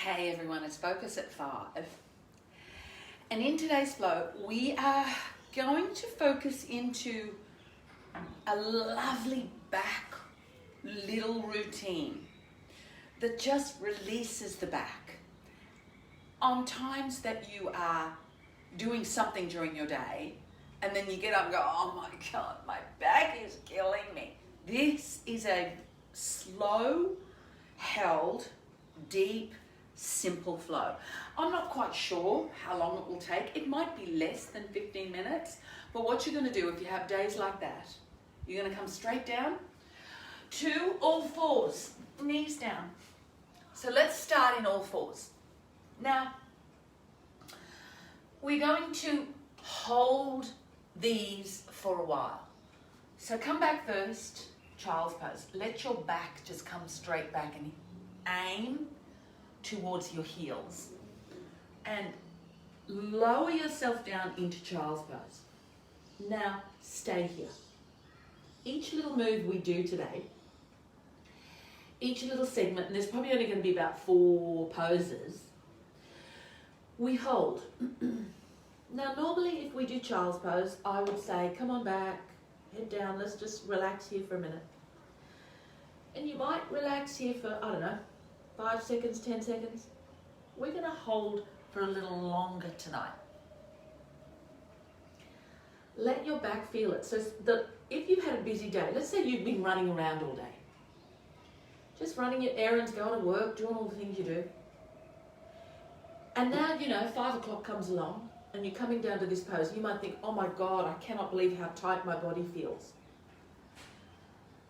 Hey everyone, it's Focus at 5. And in today's flow, we are going to focus into a lovely back little routine that just releases the back. On times that you are doing something during your day, and then you get up and go, oh my God, my back is killing me. This is a slow, held, deep, simple flow. I'm not quite sure how long it will take. It might be less than 15 minutes, but what you're going to do if you have days like that, you're going to come straight down to all fours, knees down. So let's start in all fours. Now, we're going to hold these for a while. So come back first, child's pose. Let your back just come straight back and aim towards your heels. And lower yourself down into child's pose. Now, stay here. Each little move we do today, each little segment, and there's probably only going to be about 4 poses, we hold. Now, normally if we do child's pose, I would say, come on back, head down, let's just relax here for a minute. And you might relax here for, I don't know, 5 seconds, 10 seconds. We're going to hold for a little longer tonight. Let your back feel it. So that if you've had a busy day, let's say you've been running around all day, just running your errands, going to work, doing all the things you do. And now, 5 o'clock comes along and you're coming down to this pose. You might think, oh my God, I cannot believe how tight my body feels.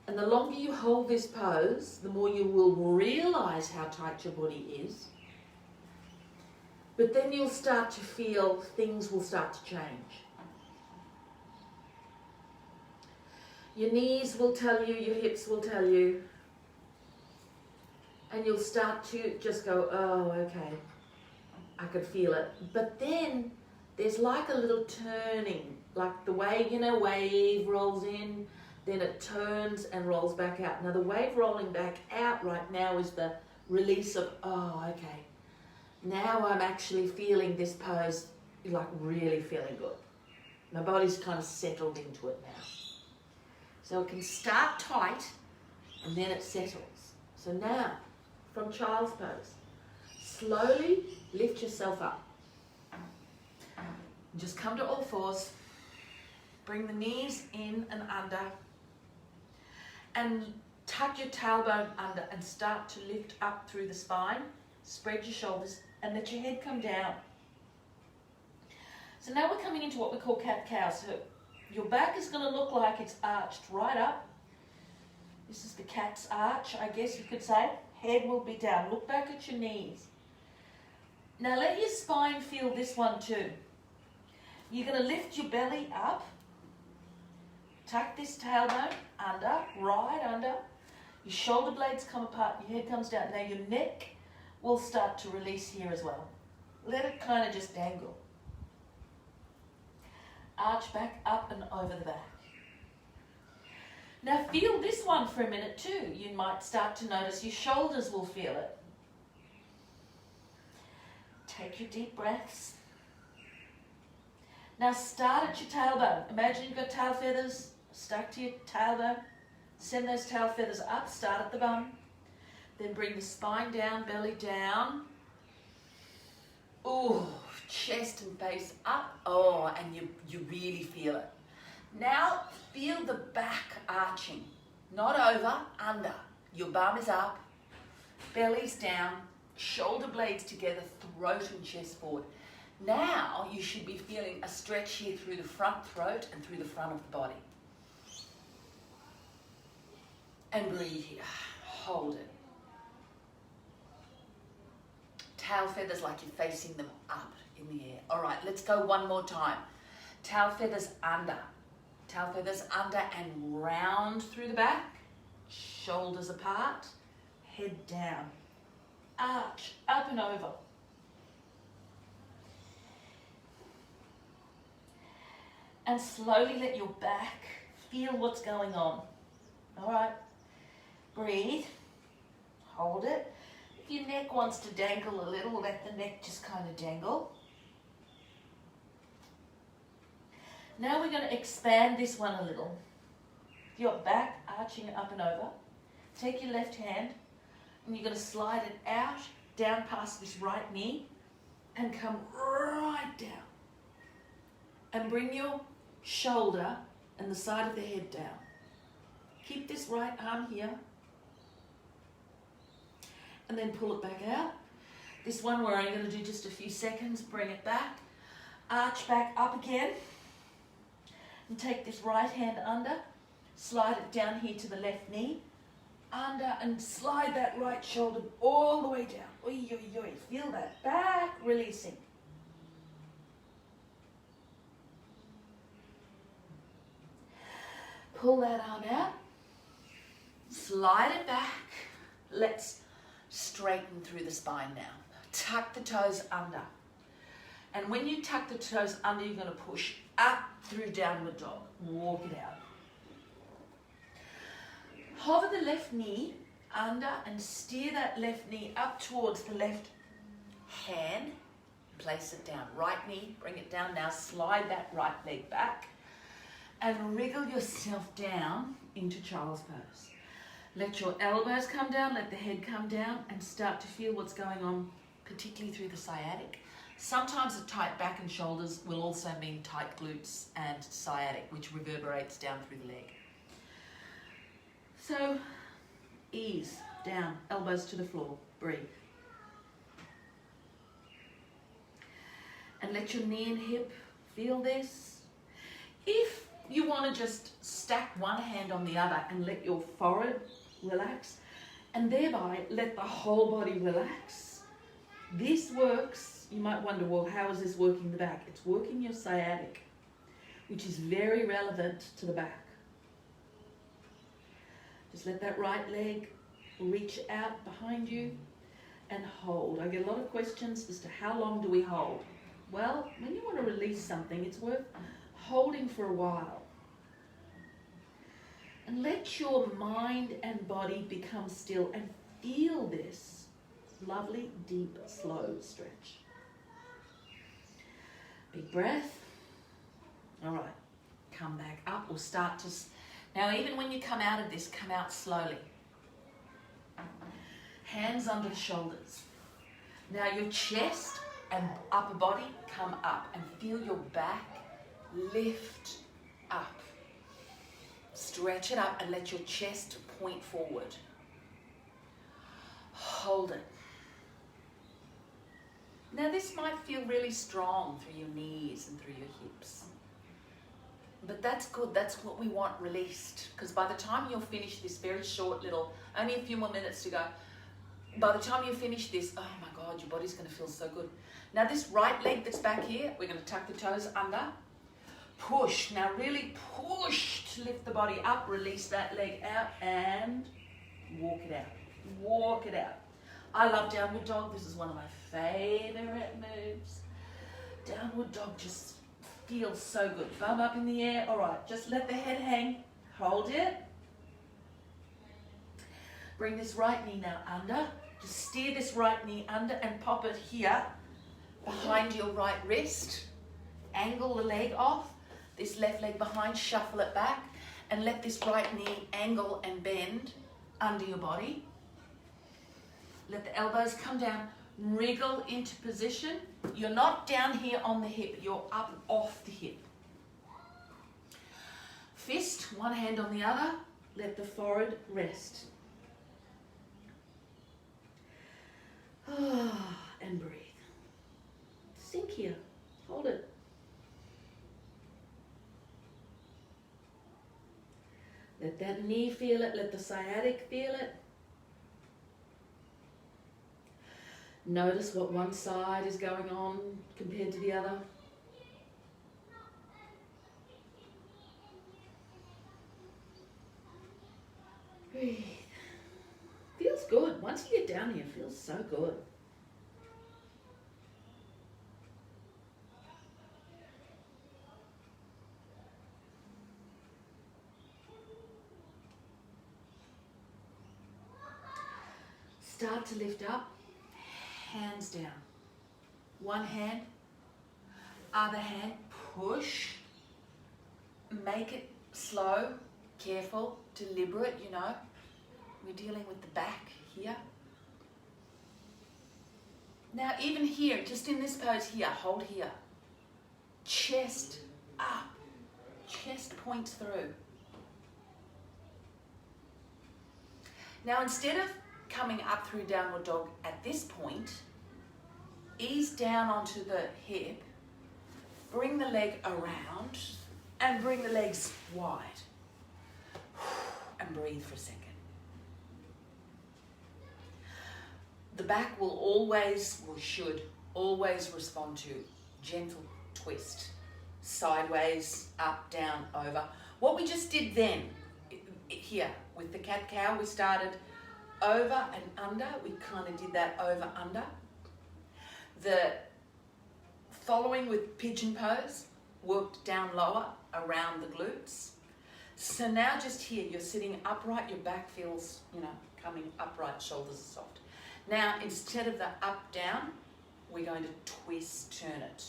And the longer you hold this pose, the more you will realize how tight your body is. But then you'll start to feel things will start to change. Your knees will tell you, your hips will tell you. And you'll start to just go, oh, okay, I could feel it. But then there's like a little turning, like the way, wave rolls in, then it turns and rolls back out. Now the wave rolling back out right now is the release of, oh, okay. Now I'm actually feeling this pose, like really feeling good. My body's kind of settled into it now. So it can start tight and then it settles. So now, from child's pose, slowly lift yourself up. Just come to all fours. Bring the knees in and under. And tuck your tailbone under and start to lift up through the spine. Spread your shoulders and let your head come down. So now we're coming into what we call cat-cow. So your back is going to look like it's arched right up. This is the cat's arch, I guess you could say. Head will be down. Look back at your knees. Now let your spine feel this one too. You're going to lift your belly up. Tuck this tailbone under, right under. Your shoulder blades come apart, your head comes down. Now your neck will start to release here as well. Let it kind of just dangle. Arch back, up and over the back. Now feel this one for a minute too. You might start to notice your shoulders will feel it. Take your deep breaths. Now start at your tailbone. Imagine you've got tail feathers stuck to your tailbone. Send those tail feathers up, start at the bum. Then bring the spine down, belly down. Ooh, chest and face up. Oh, and you really feel it. Now feel the back arching. Not over, under. Your bum is up, belly's down, shoulder blades together, throat and chest forward. Now you should be feeling a stretch here through the front throat and through the front of the body. And breathe here. Hold it. Tail feathers like you're facing them up in the air. All right, let's go one more time. Tail feathers under. Tail feathers under and round through the back. Shoulders apart. Head down. Arch, up and over. And slowly let your back feel what's going on. All right. Breathe. Hold it. If your neck wants to dangle a little, let the neck just kind of dangle. Now we're going to expand this one a little. Your back arching up and over. Take your left hand and you're going to slide it out, down past this right knee and come right down. And bring your shoulder and the side of the head down. Keep this right arm here. And then pull it back out. This one we're only going to do just a few seconds. Bring it back. Arch back up again. And take this right hand under. Slide it down here to the left knee. Under and slide that right shoulder all the way down. Oi, oi, oi. Feel that back releasing. Pull that arm out. Slide it back. Let's straighten through the spine now. Tuck the toes under. And when you tuck the toes under, you're going to push up through downward dog. Walk it out. Hover the left knee under and steer that left knee up towards the left hand. Place it down. Right knee, bring it down. Now slide that right leg back and wriggle yourself down into child's pose. Let your elbows come down, let the head come down and start to feel what's going on, particularly through the sciatic. Sometimes a tight back and shoulders will also mean tight glutes and sciatic, which reverberates down through the leg. So, ease, down, elbows to the floor, breathe. And let your knee and hip feel this. If you want to just stack one hand on the other and let your forehead relax, and thereby let the whole body relax, this works. You might wonder, well, how is this working the back? It's working your sciatic, which is very relevant to the back. Just let that right leg reach out behind you and hold. I get a lot of questions as to how long do we hold? Well, when you want to release something, it's worth holding for a while. And let your mind and body become still and feel this lovely, deep, slow stretch. Big breath. All right, come back up. We'll start to... Now, even when you come out of this, come out slowly. Hands under the shoulders. Now, your chest and upper body come up and feel your back lift up. Stretch it up and let your chest point forward. Hold it. Now, this might feel really strong through your knees and through your hips. But that's good. That's what we want released. Because by the time you'll finish this very short little, only a few more minutes to go, by the time you finish this, oh my God, your body's going to feel so good. Now this right leg that's back here, we're going to tuck the toes under. Push. Now really push to lift the body up. Release that leg out and walk it out. Walk it out. I love downward dog. This is one of my favorite moves. Downward dog just feels so good. Bum up in the air. All right, just let the head hang. Hold it. Bring this right knee now under. Just steer this right knee under and pop it here behind your right wrist. Angle the leg off. This left leg behind, shuffle it back and let this right knee angle and bend under your body. Let the elbows come down. Wriggle into position. You're not down here on the hip, you're up off the hip. Fist, one hand on the other, let the forehead rest. And breathe. Sink here, hold it. Let that knee feel it, let the sciatic feel it. Notice what one side is going on compared to the other. Breathe. Feels good. Once you get down here, it feels so good. Start to lift up. hands down. One hand, other hand, push. Make it slow, careful, deliberate, you know. We're dealing with the back here. Now even here, just in this pose here, hold here. Chest up, chest points through. Now instead of coming up through downward dog at this point, ease down onto the hip, bring the leg around and bring the legs wide. And breathe for a second. The back will always, or should always respond to gentle twist. Sideways, up, down, over. What we just did then, here with the cat-cow, we started over and under. We kind of did that over, under. The following with pigeon pose, worked down lower around the glutes. So now just here, you're sitting upright, your back feels, you know, coming upright, shoulders are soft. Now, instead of the up, down, we're going to twist, turn it.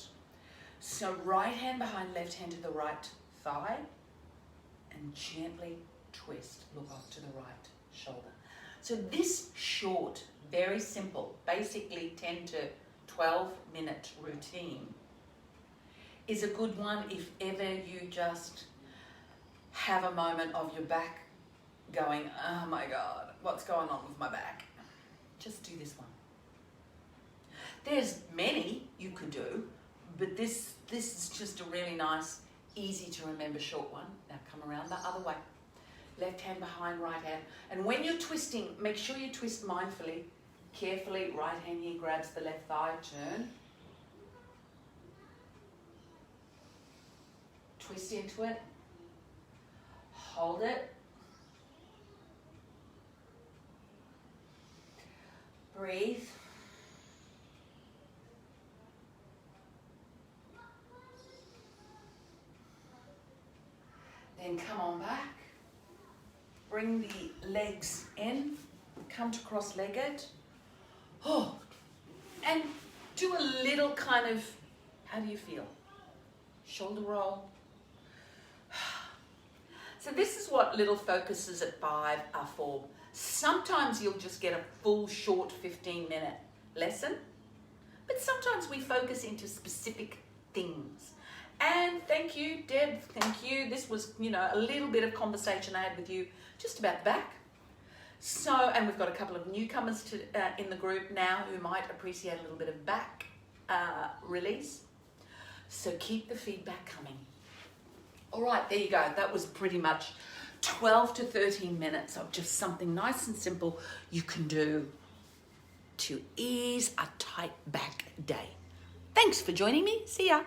So right hand behind left hand to the right thigh and gently twist, look off to the right shoulder. So this short, very simple, basically 10 to 12 minute routine is a good one if ever you just have a moment of your back going, oh my God, what's going on with my back? Just do this one. There's many you could do, but this is just a really nice, easy to remember short one. Now come around the other way. Left hand behind right hand. And when you're twisting, make sure you twist mindfully, carefully. Right hand here grabs the left thigh, turn. Twist into it. Hold it. Breathe. Then come on back. Bring the legs in. Come to cross-legged. Oh, and do a little kind of, how do you feel? Shoulder roll. So this is what little focuses at 5 are for. Sometimes you'll just get a full short 15-minute lesson, but sometimes we focus into specific things. And thank you, Deb, thank you. This was, you know, a little bit of conversation I had with you just about the back. So, and we've got a couple of newcomers to, in the group now who might appreciate a little bit of back release. So keep the feedback coming. All right, there you go. That was pretty much 12 to 13 minutes of just something nice and simple you can do to ease a tight back day. Thanks for joining me. See ya.